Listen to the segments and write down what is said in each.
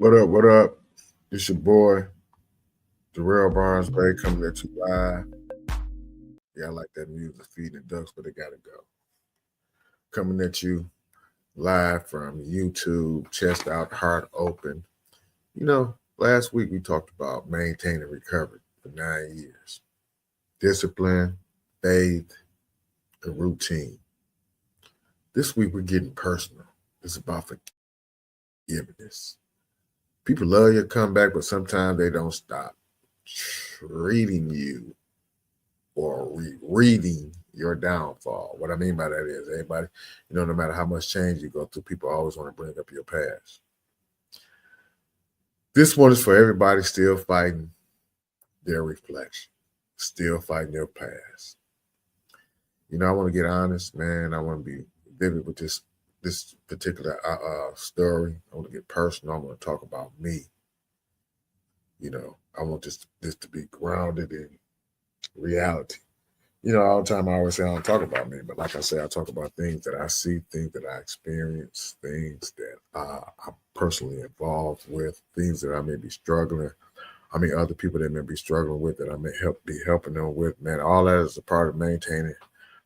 What up? What up? It's your boy, Darrell Barnes Bay, coming at you live. Yeah, I like that music, feeding the ducks, but they gotta go. Coming at you live from YouTube, chest out, heart open. Last week we talked about maintaining recovery for 9 years. Discipline, faith, and routine. This week we're getting personal. It's about forgiveness. People love your comeback, but sometimes they don't stop treating you or reading your downfall. What I mean by that is everybody, no matter how much change you go through, people always want to bring up your past. This one is for everybody still fighting their reflection, still fighting their past. I want to get honest, man. I want to be vivid with this particular story. I want to get personal. I want to talk about me. I want this to be grounded in reality. All the time I always say I don't talk about me, but like I say, I talk about things that I see, things that I experience, things that I'm personally involved with, things that I may be struggling. Other people that may be struggling with that I may be helping them with. Man, all that is a part of maintaining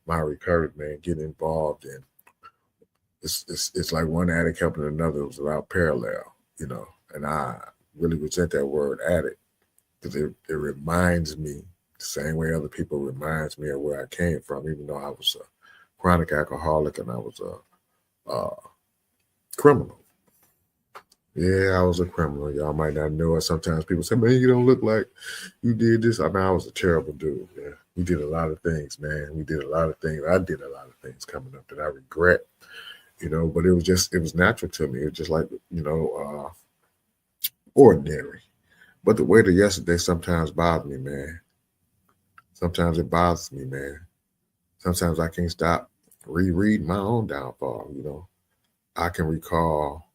my recovery. Man, getting involved in it's like one addict helping another without parallel. And I really resent that word addict because it reminds me the same way other people reminds me of where I came from, even though I was a chronic alcoholic and I was a criminal. Yeah, I was a criminal. Y'all might not know it. Sometimes people say, man, you don't look like you did this. I was a terrible dude. Yeah. We did a lot of things, man. We did a lot of things. I did a lot of things coming up that I regret, but it was natural to me. It was just like, ordinary. But the way to yesterday sometimes bothers me, man. Sometimes it bothers me, man. Sometimes I can't stop rereading my own downfall. I can recall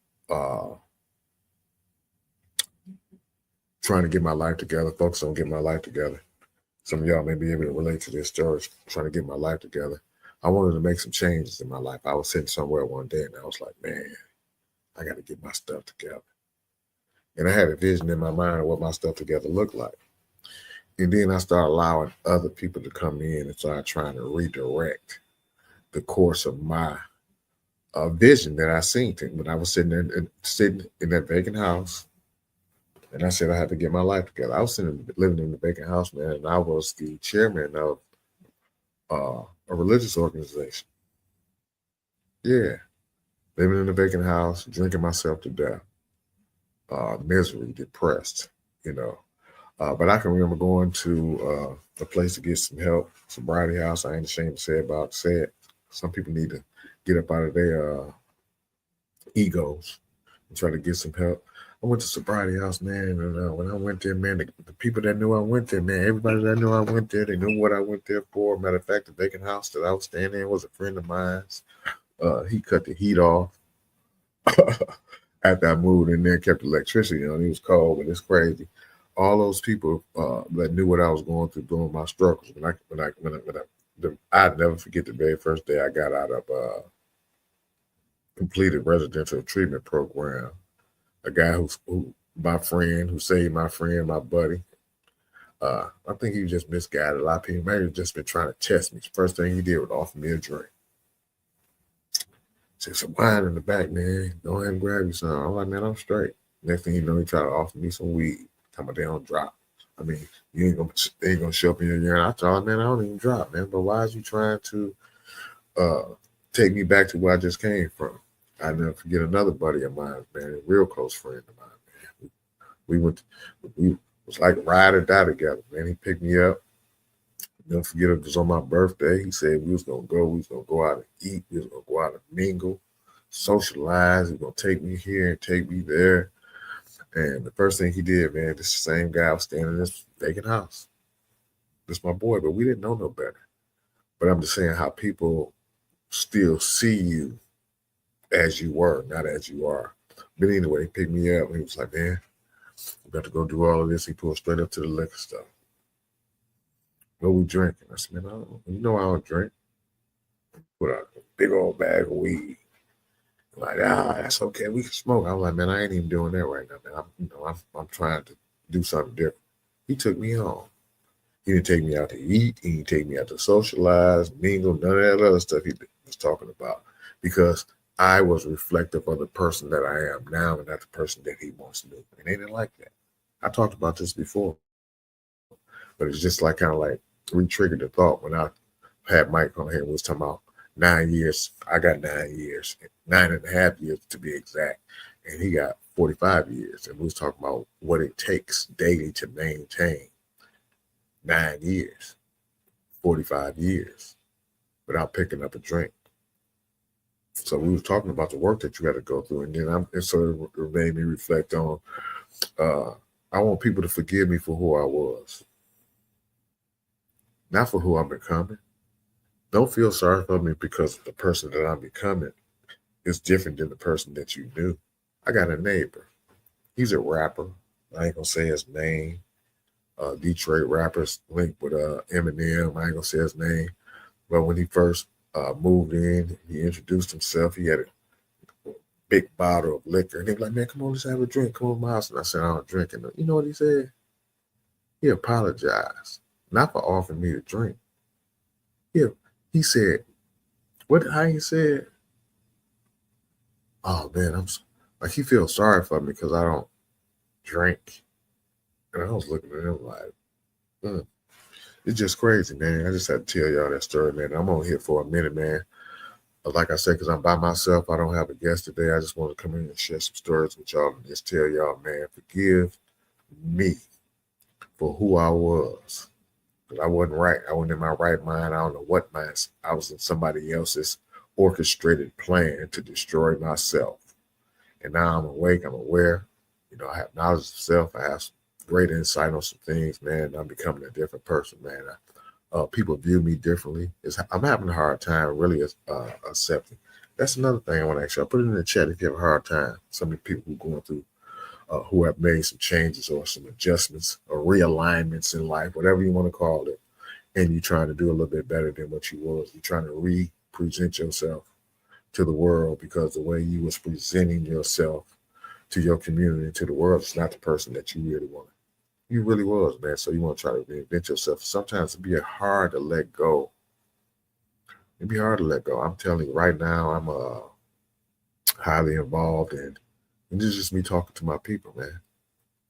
trying to get my life together, focus on getting my life together. Some of y'all may be able to relate to this story, trying to get my life together. I wanted to make some changes in my life. I was sitting somewhere one day and I was like, man, I got to get my stuff together. And I had a vision in my mind of what my stuff together looked like. And then I started allowing other people to come in and start trying to redirect the course of my vision that I seen when I was sitting in that vacant house. And I said I had to get my life together. I was living in the vacant house, man, and I was the chairman of a religious organization. Yeah, living in a vacant house, drinking myself to death, misery, depressed, But I can remember going to a place to get some help, sobriety house. I ain't ashamed to say it. Some people need to get up out of their egos and try to get some help. I went to sobriety house, man, and when I went there, man, the people that knew I went there, man, everybody that knew I went there, they knew what I went there for. Matter of fact, the vacant house that I was staying in was a friend of mine. He cut the heat off after I moved in there, kept the electricity on. It was cold, but it's crazy. All those people that knew what I was going through during my struggles. I'd never forget the very first day I got out of completed residential treatment program. A guy who my friend, who saved my friend, my buddy. I think he just misguided a lot of people. Maybe just been trying to test me. First thing he did was offer me a drink. Said some wine in the back, man. Go ahead and grab you some. I'm like, man, I'm straight. Next thing you know, he tried to offer me some weed. Talking about they don't drop. They ain't gonna show up in your urine. I told him, man, I don't even drop, man. But why is you trying to take me back to where I just came from? I never forget another buddy of mine, man, a real close friend of mine, man. We was like ride or die together, man. He picked me up. Never forget it was on my birthday. He said we was gonna go out and eat, we was gonna go out and mingle, socialize, he was gonna take me here and take me there. And the first thing he did, man, this same guy was standing in this vacant house. This my boy, but we didn't know no better. But I'm just saying how people still see you as you were, not as you are. But anyway, he picked me up and he was like, man, we got to go do all of this. He pulled straight up to the liquor store. What we drinking? I said, man, I don't drink. Put out a big old bag of weed. Like, that's okay. We can smoke. I was like, man, I ain't even doing that right now, man. I'm trying to do something different. He took me home. He didn't take me out to eat. He didn't take me out to socialize, mingle, none of that other stuff he was talking about. Because I was reflective of the person that I am now and not the person that he once knew. And they didn't like that. I talked about this before, but it's just like kind of like re-triggered the thought when I had Mike on here and was talking about 9 years. I got 9 years, 9.5 years to be exact. And he got 45 years. And we was talking about what it takes daily to maintain 9 years, 45 years without picking up a drink. So we was talking about the work that you had to go through. And then so it made me reflect on, I want people to forgive me for who I was, not for who I'm becoming. Don't feel sorry for me because the person that I'm becoming is different than the person that you knew. I got a neighbor. He's a rapper. I ain't gonna say his name. Detroit rappers linked with Eminem. I ain't gonna say his name. But when he first moved in, he introduced himself. He had a big bottle of liquor. And they were like, man, come on, let's have a drink. Come on my house. And I said, I don't drink. And you know what he said? He apologized. Not for offering me a drink. He said, how he said, oh man, like he feels sorry for me because I don't drink. And I was looking at him like, it's just crazy, man. I just had to tell y'all that story, man. I'm on here for a minute, man. But like I said, because I'm by myself, I don't have a guest today. I just want to come in and share some stories with y'all and just tell y'all, man, forgive me for who I was. Because I wasn't right. I wasn't in my right mind. I don't know what mind. I was in somebody else's orchestrated plan to destroy myself. And now I'm awake. I'm aware. I have knowledge of self. I have great insight on some things, man. I'm becoming a different person, man. People view me differently. I'm having a hard time really accepting. That's another thing I want to ask you. I'll put it in the chat if you have a hard time. Some of the people who are going through, who have made some changes or some adjustments or realignments in life, whatever you want to call it, and you're trying to do a little bit better than what you was. You're trying to re-present yourself to the world because the way you was presenting yourself to your community, to the world, is not the person that you really wanted. You really was, man. So you want to try to reinvent yourself. Sometimes it'd be hard to let go. It'd be hard to let go. I'm telling you right now, I'm highly involved, and this is just me talking to my people, man.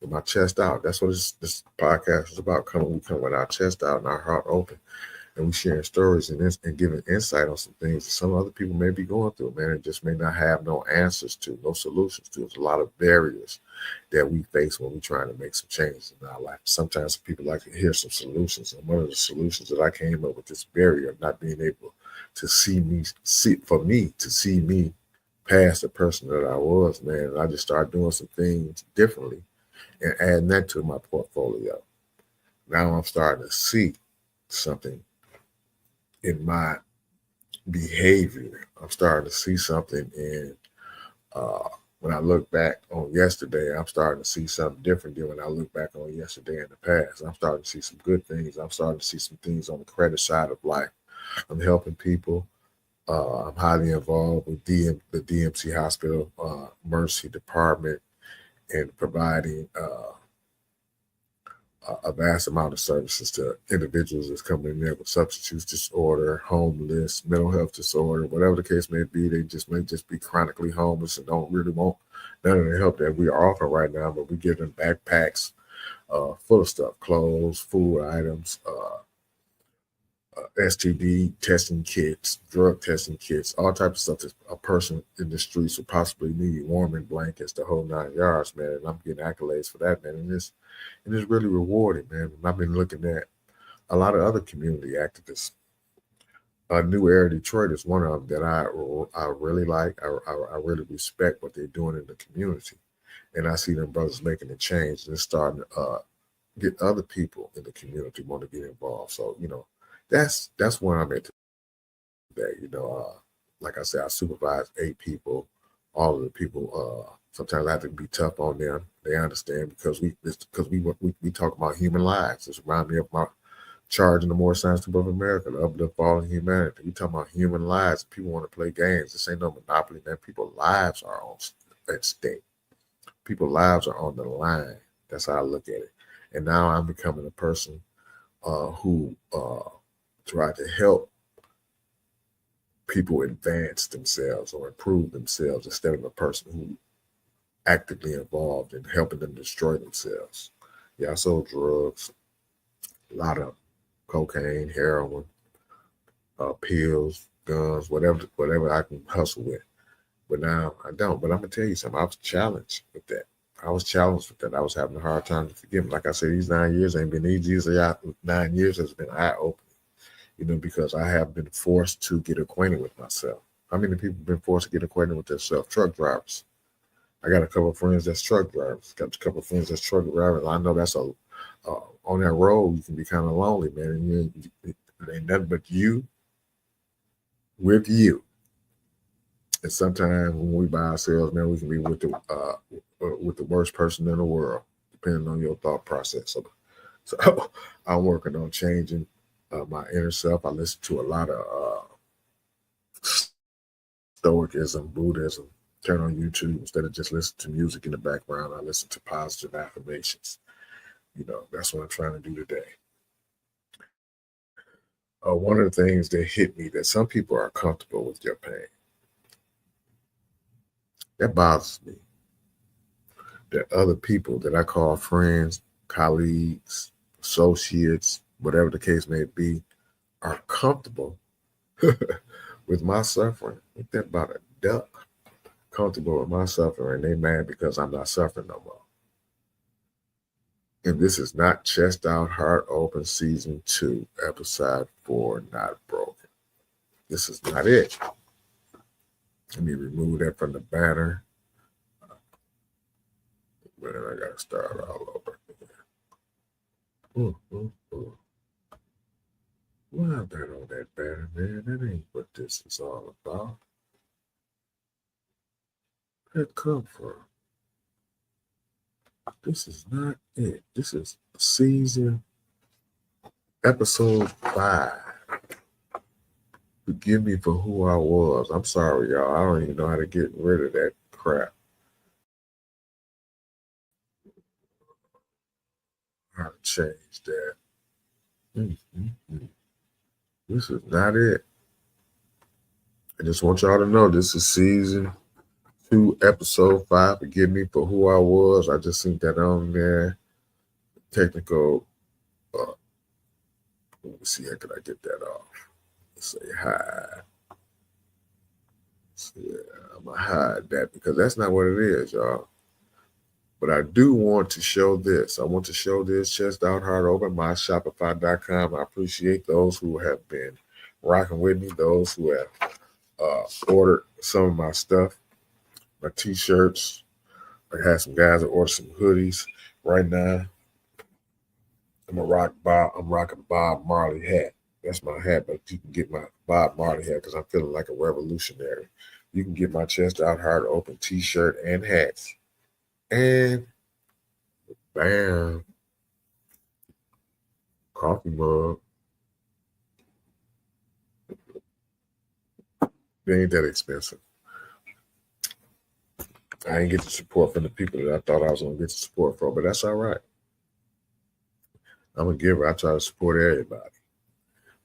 With my chest out. That's what this podcast is about. We come with our chest out and our heart open, and we sharing stories and giving insight on some things that some other people may be going through, man, and just may not have no answers to, no solutions to. There's a lot of barriers that we face when we're trying to make some changes in our life. Sometimes people like to hear some solutions, and one of the solutions that I came up with, this barrier of not being able to see me past the person that I was, man. And I just started doing some things differently and adding that to my portfolio. Now I'm starting to see something in my behavior. I'm starting to see something in when I look back on yesterday. I'm starting to see something different than when I look back on yesterday in the past. I'm starting to see some good things. I'm starting to see some things on the credit side of life. I'm helping people. I'm highly involved with the DMC Hospital Mercy Department and providing a vast amount of services to individuals that's coming in there with substance use disorder, homeless, mental health disorder, whatever the case may be. They may just be chronically homeless and don't really want none of the help that we are offering right now, but we give them backpacks full of stuff, clothes, food items, STD testing kits, drug testing kits, all types of stuff that a person in the streets would possibly need, warming blankets, the whole 9 yards, man. And I'm getting accolades for that, man. And it's really rewarding, man. And I've been looking at a lot of other community activists. New Era Detroit is one of them that I really like. I really respect what they're doing in the community. And I see them brothers making a change, and it's starting to get other people in the community want to get involved. So, that's where I'm at today. Like I said, I supervise 8 people. All of the people, sometimes I have to be tough on them. They understand because we talk about human lives. This reminds me of charging the more science people of America to uplift all of humanity. We talking about human lives. People want to play games. This ain't no monopoly, man. People's lives are at stake. People's lives are on the line. That's how I look at it. And now I'm becoming a person who try to help people advance themselves or improve themselves instead of a person who actively involved in helping them destroy themselves. Yeah, I sold drugs, a lot of cocaine, heroin, pills, guns, whatever I can hustle with. But now I don't. But I'm gonna tell you something. I was challenged with that. I was having a hard time to forgive him. Like I said, these 9 years ain't been easy. These 9 years has been eye opening, because I have been forced to get acquainted with myself. How many people have been forced to get acquainted with themselves? Truck drivers. I got a couple of friends that's truck drivers. Got a couple of friends that's truck drivers. I know that's on that road you can be kind of lonely, man. And it ain't nothing but you with you. And sometimes when we by ourselves, man, we can be with the worst person in the world, depending on your thought process. So I'm working on changing my inner self. I listen to a lot of Stoicism, Buddhism. Turn on YouTube instead of just listen to music in the background. I listen to positive affirmations. That's what I'm trying to do today. One of the things that hit me that some people are comfortable with your pain. That bothers me. That other people that I call friends, colleagues, associates, whatever the case may be, are comfortable with my suffering. Ain't that about a duck? Comfortable with my suffering, and they mad because I'm not suffering no more. And this is not Chest Out, Heart Open Season 2, Episode 4, Not Broken. This is not it. Let me remove that from the banner. Man, I got to start all over. Why is that on that banner, man? That ain't what this is all about. Where'd it come from? This is not it. This is season episode 5. Forgive me for who I was. I'm sorry, y'all. I don't even know how to get rid of that crap. How to change that. This is not it. I just want y'all to know this is season 2, episode 5. Forgive me for who I was. I just seen that on there. Technical. Let me see. How could I get that off? Say hi. So, yeah, I'm going to hide that because that's not what it is, y'all. But I do want to show this. I want to show this Chest Out, Heart Open, myshopify.com. I appreciate those who have been rocking with me, those who have ordered some of my stuff, my t-shirts. I had some guys that ordered some hoodies. Right now, I'm rocking a Bob Marley hat. That's my hat, but you can get my Bob Marley hat because I'm feeling like a revolutionary. You can get my Chest Out, Heart Open t-shirt and hats. And bam, coffee mug. They ain't that expensive. I ain't get the support from the people that I thought I was going to get the support from, but that's all right. I'm a giver. I try to support everybody.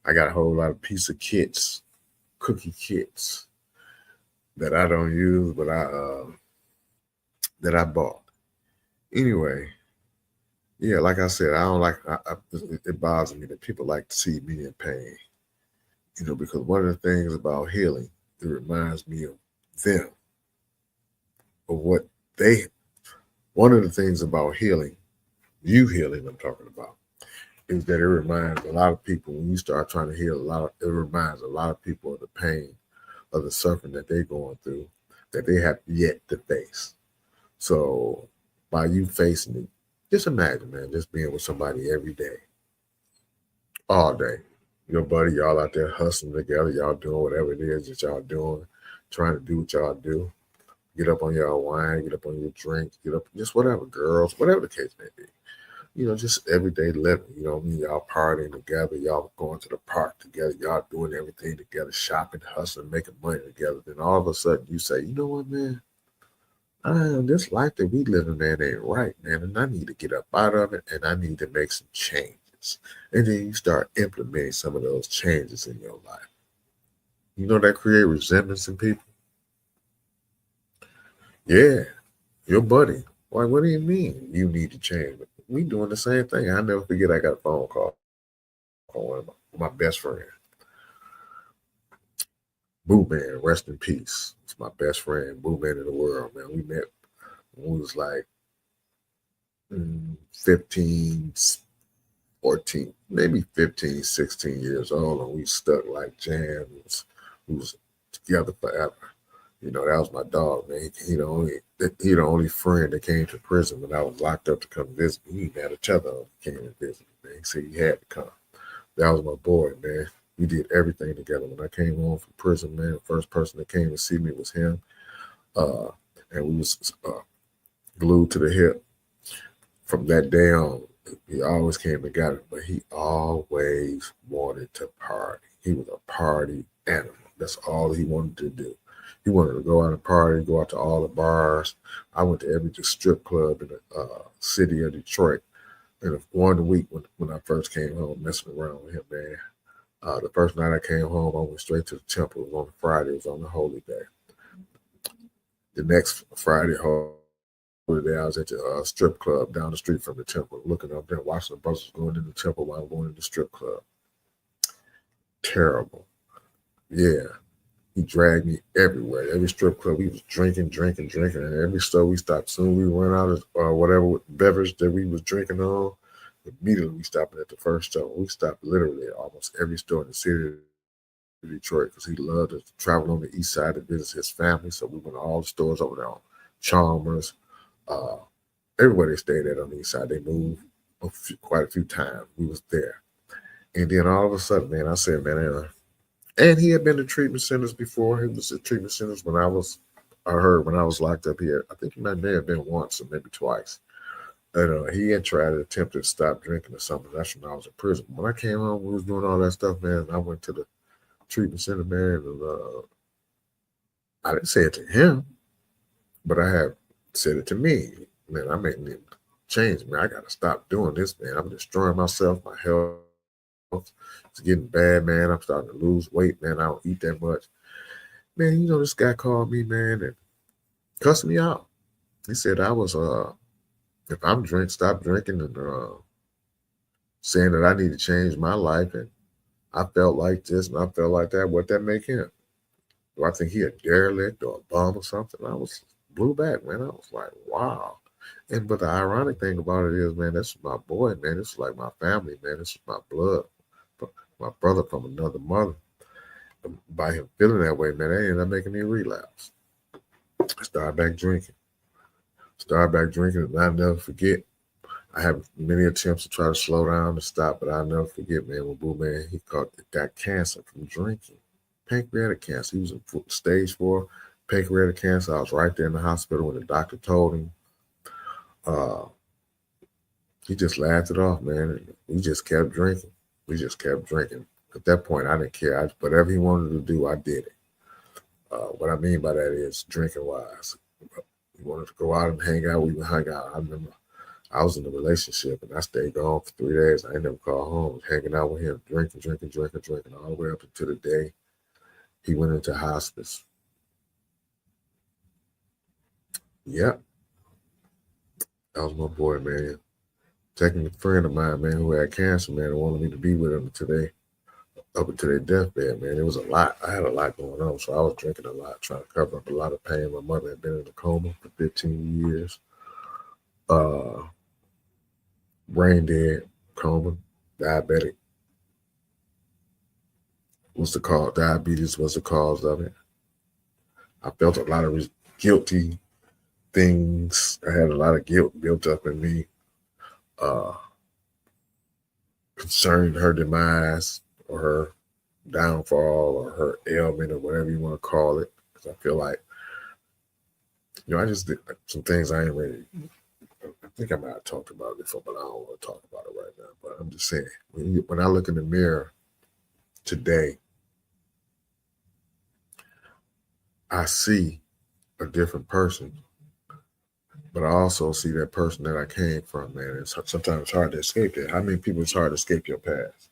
I got a whole lot of piece of kits, cookie kits that I don't use, but that I bought. Anyway, yeah, like I said, I don't like. It bothers me that people like to see me in pain. Because one of the things about healing, it reminds me of them, of what they. One of the things about healing, you healing, I'm talking about, is that it reminds a lot of people when you start trying to heal it reminds a lot of people of the pain, of the suffering that they're going through, that they have yet to face. So by you facing it, just imagine, man, just being with somebody every day, all day. Your buddy, y'all out there hustling together, y'all doing whatever it is that y'all doing, trying to do what y'all do. Get up on your wine, get up on your drinks, get up, just whatever, girls, whatever the case may be. just everyday living. You know what I mean? Y'all partying together, y'all going to the park together, y'all doing everything together, shopping, hustling, making money together. Then all of a sudden you say, you know what, man? This life that we living, man, ain't right, man. And I need to get up out of it and I need to make some changes. And then you start implementing some of those changes in your life. You know that create resentments in people? Yeah, your buddy. Why, what do you mean you need to change? We doing the same thing. I never forget I got a phone call from one of my best friend. Boo Man, rest in peace. It's my best friend, Boo Man in the world, man. We met when we was like 15, 14, maybe 15, 16 years old, and we stuck like jams. We was together forever. That was my dog, man. He the only friend that came to prison when I was locked up to come visit me. He didn't have a tether on. He came and visit me, man. He said he had to come. That was my boy, man. We did everything together. When I came home from prison, man, the first person that came to see me was him. And we was glued to the hip. From that day on, he always came and got it, but he always wanted to party. He was a party animal. That's all he wanted to do. He wanted to go out and party, go out to all the bars. I went to every strip club in the city of Detroit. And one week when I first came home, messing around with him, man. The first night I came home, I went straight to the temple. It was on a Friday. It was on the holy day. The next Friday, holy day, I was at the strip club down the street from the temple, looking up there, watching the brothers going in the temple while I'm going to the strip club. Terrible. Yeah. He dragged me everywhere. Every strip club, we was drinking. And every store we stopped, soon we run out of whatever beverage that we was drinking on. Immediately we stopped at the first store. We stopped literally at almost every store in the city of Detroit because he loved to travel on the east side to visit his family. So we went to all the stores over there on Chalmers. Everybody stayed at on the east side. They moved quite a few times. We was there. And then all of a sudden, man, I said, man, and he had been to treatment centers before. He was at treatment centers when I was locked up here. I think he may have been once or maybe twice. And he had tried to attempt to stop drinking or something. That's when I was in prison. When I came home, we was doing all that stuff, man. I went to the treatment center, man, and I didn't say it to him, but I had said it to me. Man, I made me change, man. I got to stop doing this, man. I'm destroying myself, my health. It's getting bad, man. I'm starting to lose weight, man. I don't eat that much. Man, this guy called me, man, and cussed me out. He said I was if I'm stop drinking and saying that I need to change my life and I felt like this and I felt like that, what that make him? Do I think he a derelict or a bum or something? I was blew back, man. I was like, wow. But the ironic thing about it is, man, that's my boy, man. This is like my family, man. This is my blood. My brother from another mother. By him feeling that way, man, that ended up making me relapse. I started back drinking. And I'll never forget. I had many attempts to try to slow down and stop, but I'll never forget, man, when Boo Man, he got cancer from drinking. Pancreatic cancer. He was in stage 4 pancreatic cancer. I was right there in the hospital when the doctor told him. He just laughed it off, man. We just kept drinking. At that point, I didn't care. Whatever he wanted to do, I did it. What I mean by that is drinking wise. He wanted to go out and hang out. We would hang out. I remember I was in a relationship and I stayed gone for 3 days. I ain't never called home. I was hanging out with him, drinking, all the way up until the day he went into hospice. Yep. That was my boy, man. Taking a friend of mine, man, who had cancer, man, and wanted me to be with him today. Up until their deathbed, man. It was a lot. I had a lot going on, so I was drinking a lot, trying to cover up a lot of pain. My mother had been in a coma for 15 years. Brain dead, coma, diabetic. Diabetes was the cause of it. I felt a lot of guilty things. I had a lot of guilt built up in me concerning her demise or her downfall or her ailment or whatever you want to call it. Because I feel like, I just did some things I ain't ready. think I might have talked about it before, but I don't want to talk about it right now. But I'm just saying, when I look in the mirror today, I see a different person, but I also see that person that I came from, man. It's sometimes hard to escape that. How many people it's hard to escape your past?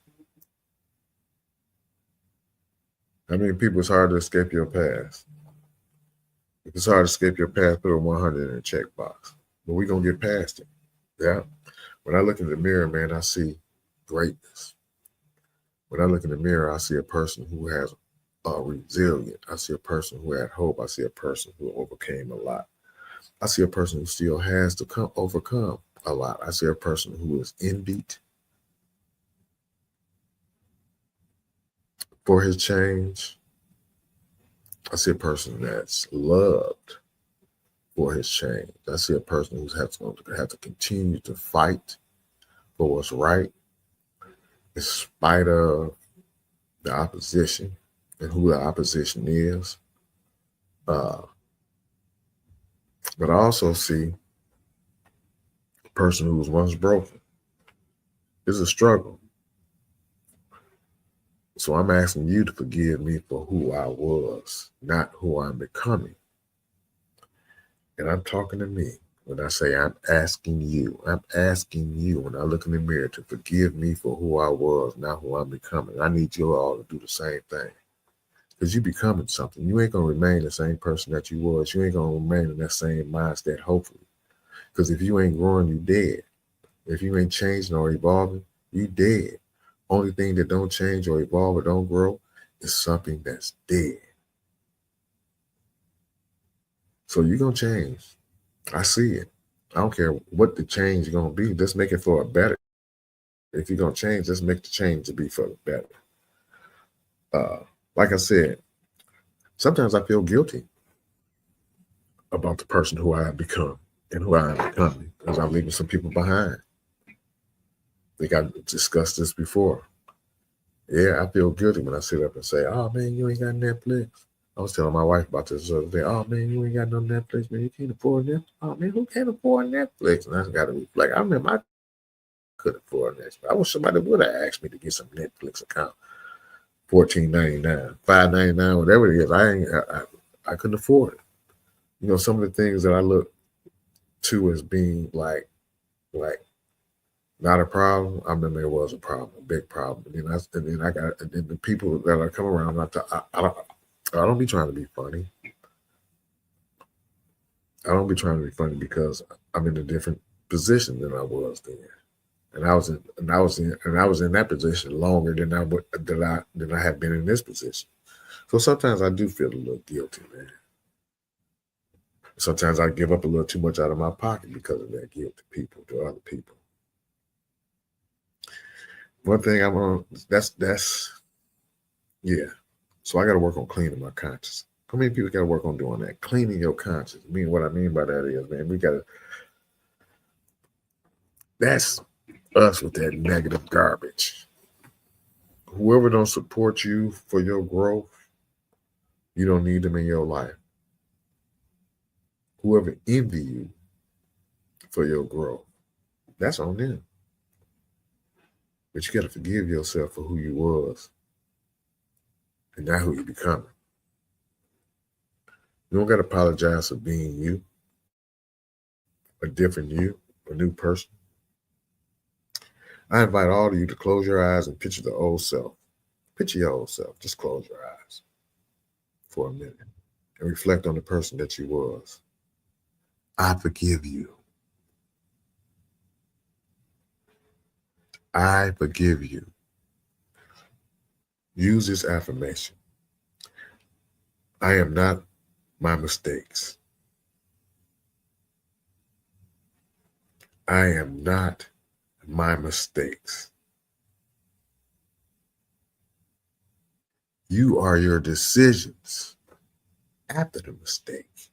How many people it's hard to escape your past? If it's hard to escape your past, put a 100 in a checkbox. But we're going to get past it. Yeah. When I look in the mirror, man, I see greatness. When I look in the mirror, I see a person who has resilient. I see a person who had hope. I see a person who overcame a lot. I see a person who still has to overcome a lot. I see a person who is envied for his change. I see a person that's loved for his change. I see a person who's going to have to continue to fight for what's right, in spite of the opposition and who the opposition is. But I also see a person who was once broken. It's a struggle. So I'm asking you to forgive me for who I was, not who I'm becoming. And I'm talking to me when I say I'm asking you when I look in the mirror to forgive me for who I was, not who I'm becoming. I need you all to do the same thing. Because you're becoming something. You ain't going to remain the same person that you was. You ain't going to remain in that same mindset, hopefully. Because if you ain't growing, you dead. If you ain't changing or evolving, you dead. Only thing that don't change or evolve or don't grow is something that's dead. So you're going to change. I see it. I don't care what the change is going to be. Just make it for a better. If you're going to change, just make the change to be for the better. Like I said, sometimes I feel guilty about the person who I have become and who I am becoming because I'm leaving some people behind. I think I've discussed this before. Yeah, I feel guilty when I sit up and say, oh, man, you ain't got Netflix. I was telling my wife about this the other day. Oh, man, you ain't got no Netflix, man. You can't afford Netflix. Oh, man, who can't afford Netflix? And I got to reflect. I remember I could afford Netflix. I wish somebody would have asked me to get some Netflix account. $14.99, $5.99, whatever it is. I couldn't afford it. You know, some of the things that I look to as being like not a problem. I remember it was a problem, a big problem. And then the people that I come around, I don't be trying to be funny. I don't be trying to be funny because I'm in a different position than I was then. And I was in that position longer than I have been in this position. So sometimes I do feel a little guilty, man. Sometimes I give up a little too much out of my pocket because of that guilt to other people. One thing yeah. So I got to work on cleaning my conscience. How many people got to work on doing that? Cleaning your conscience. What I mean by that is, man, that's us with that negative garbage. Whoever don't support you for your growth, you don't need them in your life. Whoever envy you for your growth, that's on them. But you got to forgive yourself for who you was and not who you becoming. You don't got to apologize for being you, a different you, a new person. I invite all of you to close your eyes and picture the old self. Picture your old self. Just close your eyes for a minute and reflect on the person that you was. I forgive you. I forgive you. Use this affirmation. I am not my mistakes. I am not my mistakes. You are your decisions after the mistake.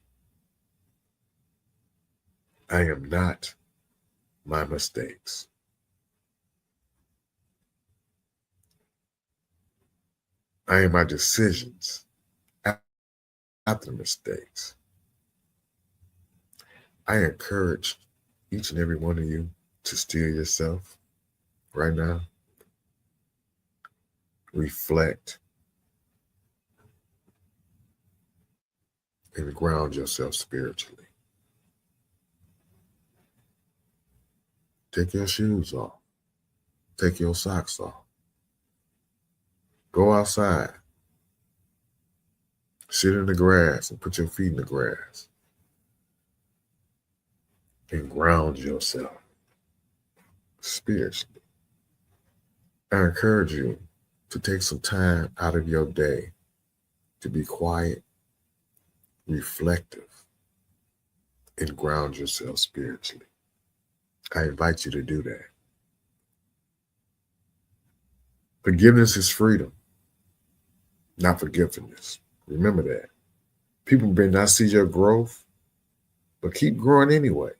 I am not my mistakes. I am my decisions after the mistakes. I encourage each and every one of you to still yourself right now. Reflect and ground yourself spiritually. Take your shoes off. Take your socks off. Go outside. Sit in the grass and put your feet in the grass. And ground yourself spiritually. I encourage you to take some time out of your day to be quiet, reflective, and ground yourself spiritually. I invite you to do that. Forgiveness is freedom, not forgetfulness. Remember that. People may not see your growth, but keep growing anyway.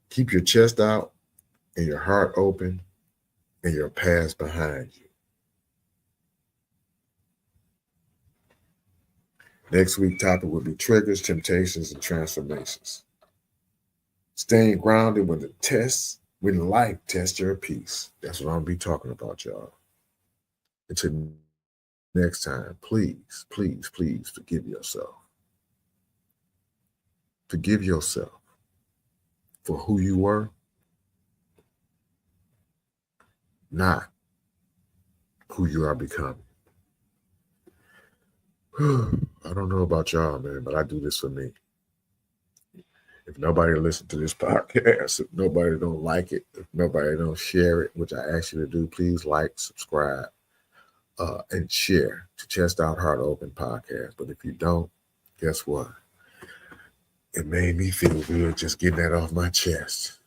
Keep your chest out and your heart open and your past behind you. Next week's topic will be triggers, temptations, and transformations. Staying grounded when life tests your peace. That's what I'm going to be talking about, y'all. Until next time, please, please, please forgive yourself. Forgive yourself for who you were, not who you are becoming. I don't know about y'all, man, but I do this for me. If nobody listens to this podcast, if nobody don't like it, if nobody don't share it, which I ask you to do, please like, subscribe, and share to Chest Out Heart Open podcast. But if you don't, guess what? It made me feel good just getting that off my chest.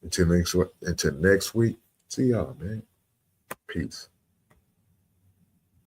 Until next week, see y'all, man. Peace.